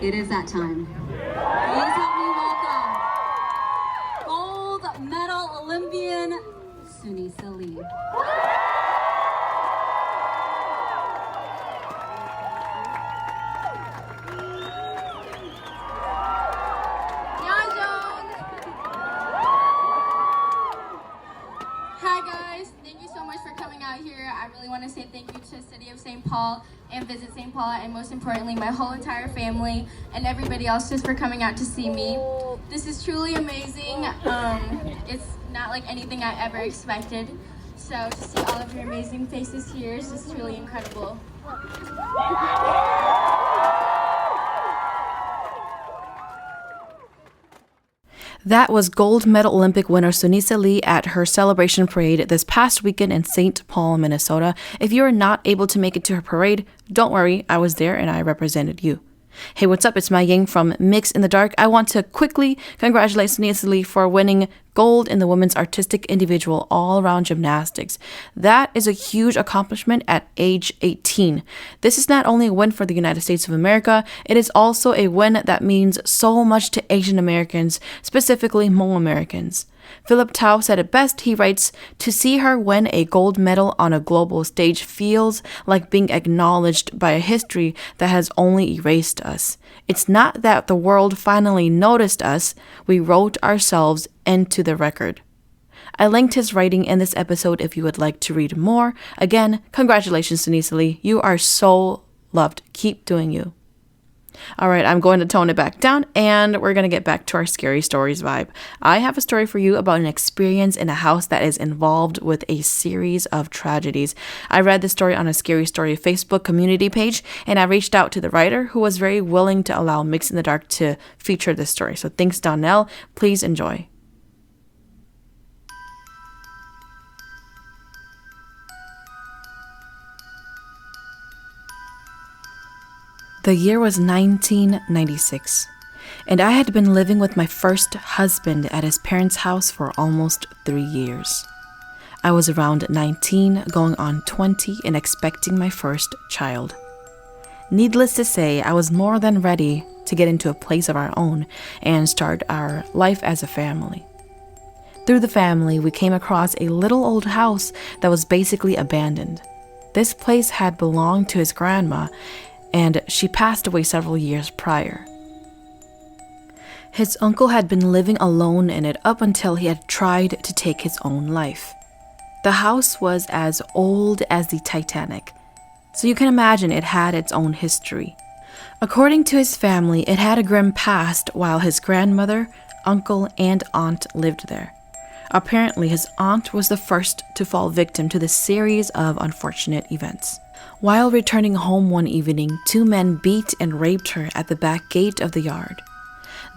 It is that time. Please help me welcome gold medal Olympian Sunisa Lee. Hi guys, thank you so much for coming out here. I really want to say thank you to City of St. Paul and Visit St. Paul, and most importantly my whole entire family and everybody else just for coming out to see me. This is truly amazing. It's not like anything I ever expected. So to see all of your amazing faces here is just truly incredible. That was gold medal Olympic winner Sunisa Lee at her celebration parade this past weekend in St. Paul, Minnesota. If you are not able to make it to her parade, don't worry, I was there and I represented you. Hey, what's up? It's MaiYang from Mixinthedark. I want to quickly congratulate Sunisa Lee for winning gold in the women's artistic individual all-around gymnastics. That is a huge accomplishment at age 18. This is not only a win for the United States of America, it is also a win that means so much to Asian Americans, specifically Hmong Americans. Phillipe Thao said it best. He writes, "To see her win a gold medal on a global stage feels like being acknowledged by a history that has only erased us. It's not that the world finally noticed us, we wrote ourselves into the record." I linked his writing in this episode if you would like to read more. Again, congratulations, Sunisa Lee. You are so loved. Keep doing you. All right, I'm going to tone it back down and we're going to get back to our scary stories vibe. I have a story for you about an experience in a house that is involved with a series of tragedies. I read this story on a Scary Story Facebook community page and I reached out to the writer who was very willing to allow Mixinthedark to feature this story. So thanks, Dawnelle. Please enjoy. The year was 1996, and I had been living with my first husband at his parents' house for almost 3 years. I was around 19, going on 20, and expecting my first child. Needless to say, I was more than ready to get into a place of our own and start our life as a family. Through the family, we came across a little old house that was basically abandoned. This place had belonged to his grandma, and she passed away several years prior. His uncle had been living alone in it up until he had tried to take his own life. The house was as old as the Titanic, so you can imagine it had its own history. According to his family, it had a grim past while his grandmother, uncle, and aunt lived there. Apparently, his aunt was the first to fall victim to this series of unfortunate events. While returning home one evening, 2 men beat and raped her at the back gate of the yard.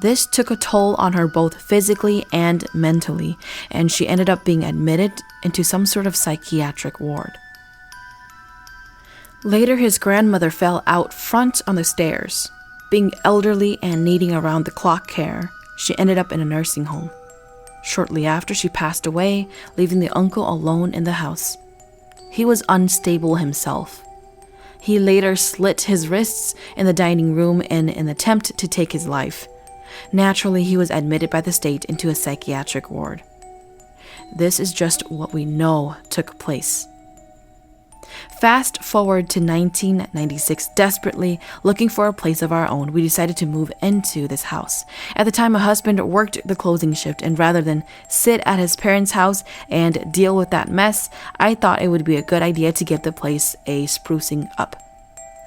This took a toll on her both physically and mentally, and she ended up being admitted into some sort of psychiatric ward. Later, his grandmother fell out front on the stairs. Being elderly and needing around-the-clock care, she ended up in a nursing home. Shortly after, she passed away, leaving the uncle alone in the house. He was unstable himself. He later slit his wrists in the dining room in an attempt to take his life. Naturally, he was admitted by the state into a psychiatric ward. This is just what we know took place. Fast forward to 1996, desperately looking for a place of our own, we decided to move into this house. At the time, my husband worked the closing shift, and rather than sit at his parents' house and deal with that mess, I thought it would be a good idea to give the place a sprucing up.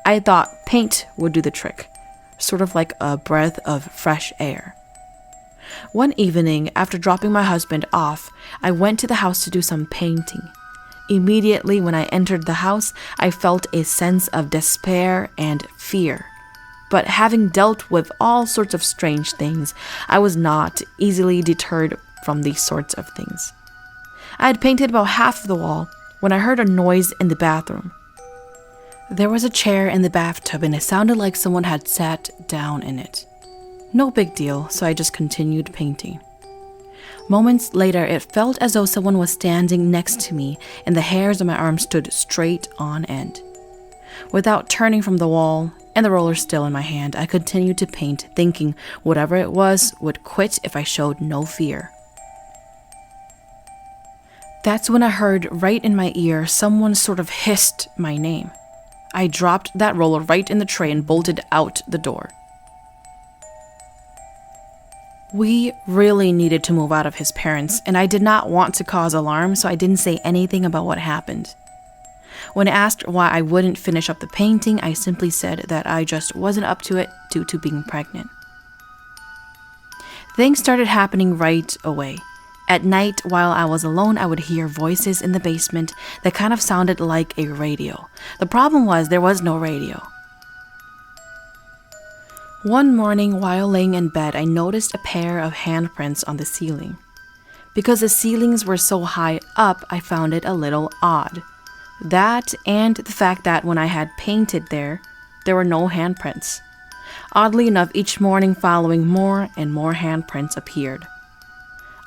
I thought paint would do the trick, sort of like a breath of fresh air. One evening, after dropping my husband off, I went to the house to do some painting. Immediately when I entered the house, I felt a sense of despair and fear. But having dealt with all sorts of strange things, I was not easily deterred from these sorts of things. I had painted about half of the wall when I heard a noise in the bathroom. There was a chair in the bathtub and it sounded like someone had sat down in it. No big deal, so I just continued painting. Moments later, it felt as though someone was standing next to me and the hairs on my arm stood straight on end. Without turning from the wall, and the roller still in my hand, I continued to paint, thinking whatever it was would quit if I showed no fear. That's when I heard right in my ear someone sort of hissed my name. I dropped that roller right in the tray and bolted out the door. We really needed to move out of his parents, and I did not want to cause alarm, so I didn't say anything about what happened. When asked why I wouldn't finish up the painting, I simply said that I just wasn't up to it due to being pregnant. Things started happening right away. At night, while I was alone, I would hear voices in the basement that kind of sounded like a radio. The problem was there was no radio. One morning, while laying in bed, I noticed a pair of handprints on the ceiling. Because the ceilings were so high up, I found it a little odd. That and the fact that when I had painted there were no handprints. Oddly enough, each morning following, more and more handprints appeared.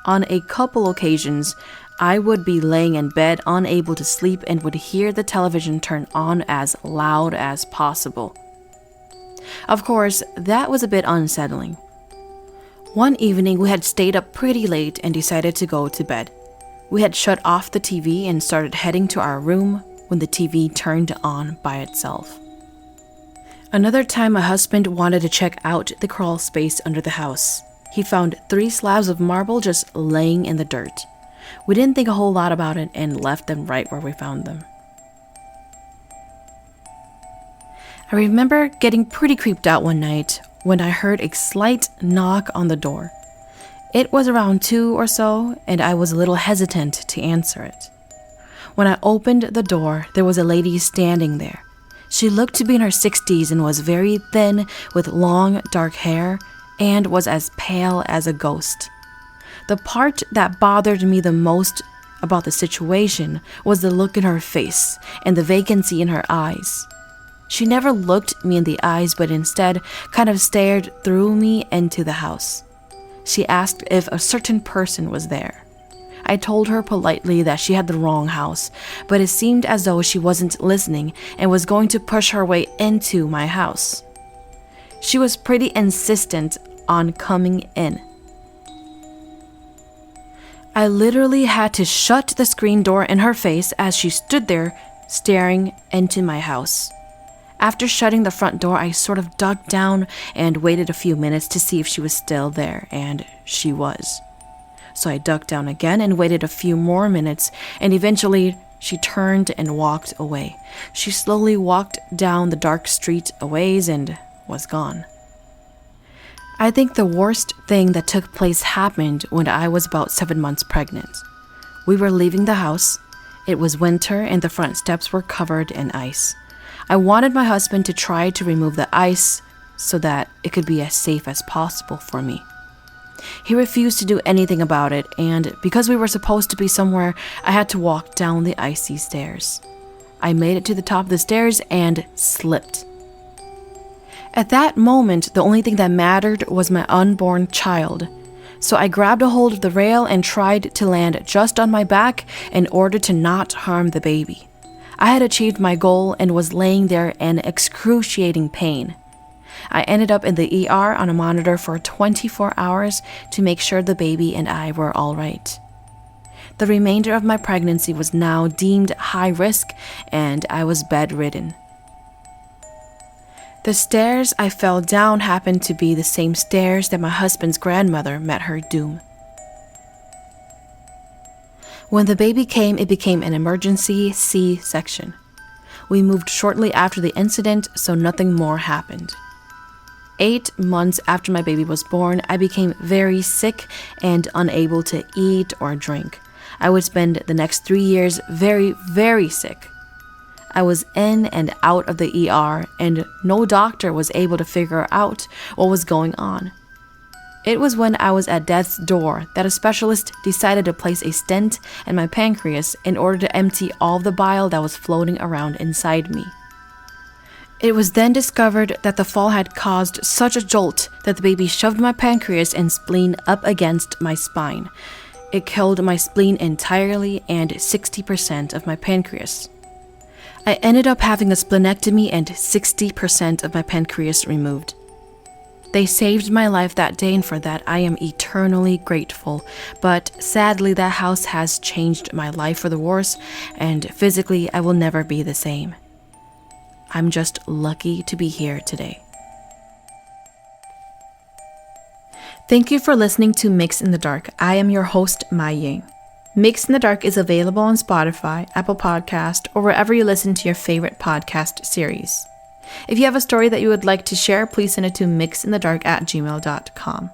On a couple occasions, I would be laying in bed unable to sleep and would hear the television turn on as loud as possible. Of course, that was a bit unsettling. One evening, we had stayed up pretty late and decided to go to bed. We had shut off the TV and started heading to our room when the TV turned on by itself. Another time, my husband wanted to check out the crawl space under the house. He found 3 slabs of marble just laying in the dirt. We didn't think a whole lot about it and left them right where we found them. I remember getting pretty creeped out one night when I heard a slight knock on the door. It was around 2 or so, and I was a little hesitant to answer it. When I opened the door, there was a lady standing there. She looked to be in her 60s and was very thin with long, dark hair and was as pale as a ghost. The part that bothered me the most about the situation was the look in her face and the vacancy in her eyes. She never looked me in the eyes, but instead kind of stared through me into the house. She asked if a certain person was there. I told her politely that she had the wrong house, but it seemed as though she wasn't listening and was going to push her way into my house. She was pretty insistent on coming in. I literally had to shut the screen door in her face as she stood there staring into my house. After shutting the front door, I sort of dug down and waited a few minutes to see if she was still there, and she was. So I dug down again and waited a few more minutes, and eventually she turned and walked away. She slowly walked down the dark street a ways and was gone. I think the worst thing that took place happened when I was about 7 months pregnant. We were leaving the house. It was winter and the front steps were covered in ice. I wanted my husband to try to remove the ice so that it could be as safe as possible for me. He refused to do anything about it, and because we were supposed to be somewhere, I had to walk down the icy stairs. I made it to the top of the stairs and slipped. At that moment, the only thing that mattered was my unborn child. So I grabbed a hold of the rail and tried to land just on my back in order to not harm the baby. I had achieved my goal and was laying there in excruciating pain. I ended up in the ER on a monitor for 24 hours to make sure the baby and I were all right. The remainder of my pregnancy was now deemed high risk, and I was bedridden. The stairs I fell down happened to be the same stairs that my husband's grandmother met her doom. When the baby came, it became an emergency C-section. We moved shortly after the incident, so nothing more happened. 8 months after my baby was born, I became very sick and unable to eat or drink. I would spend the next 3 years very, very sick. I was in and out of the ER, and no doctor was able to figure out what was going on. It was when I was at death's door that a specialist decided to place a stent in my pancreas in order to empty all the bile that was floating around inside me. It was then discovered that the fall had caused such a jolt that the baby shoved my pancreas and spleen up against my spine. It killed my spleen entirely and 60% of my pancreas. I ended up having a splenectomy and 60% of my pancreas removed. They saved my life that day, and for that I am eternally grateful. But sadly, that house has changed my life for the worse, and physically I will never be the same. I'm just lucky to be here today. Thank you for listening to Mix in the Dark. I am your host, MaiYang. Mix in the Dark is available on Spotify, Apple Podcast, or wherever you listen to your favorite podcast series. If you have a story that you would like to share, please send it to myxinthedark@gmail.com.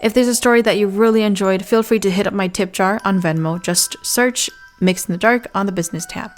If there's a story that you really enjoyed, feel free to hit up my tip jar on Venmo. Just search Mix in the Dark on the business tab.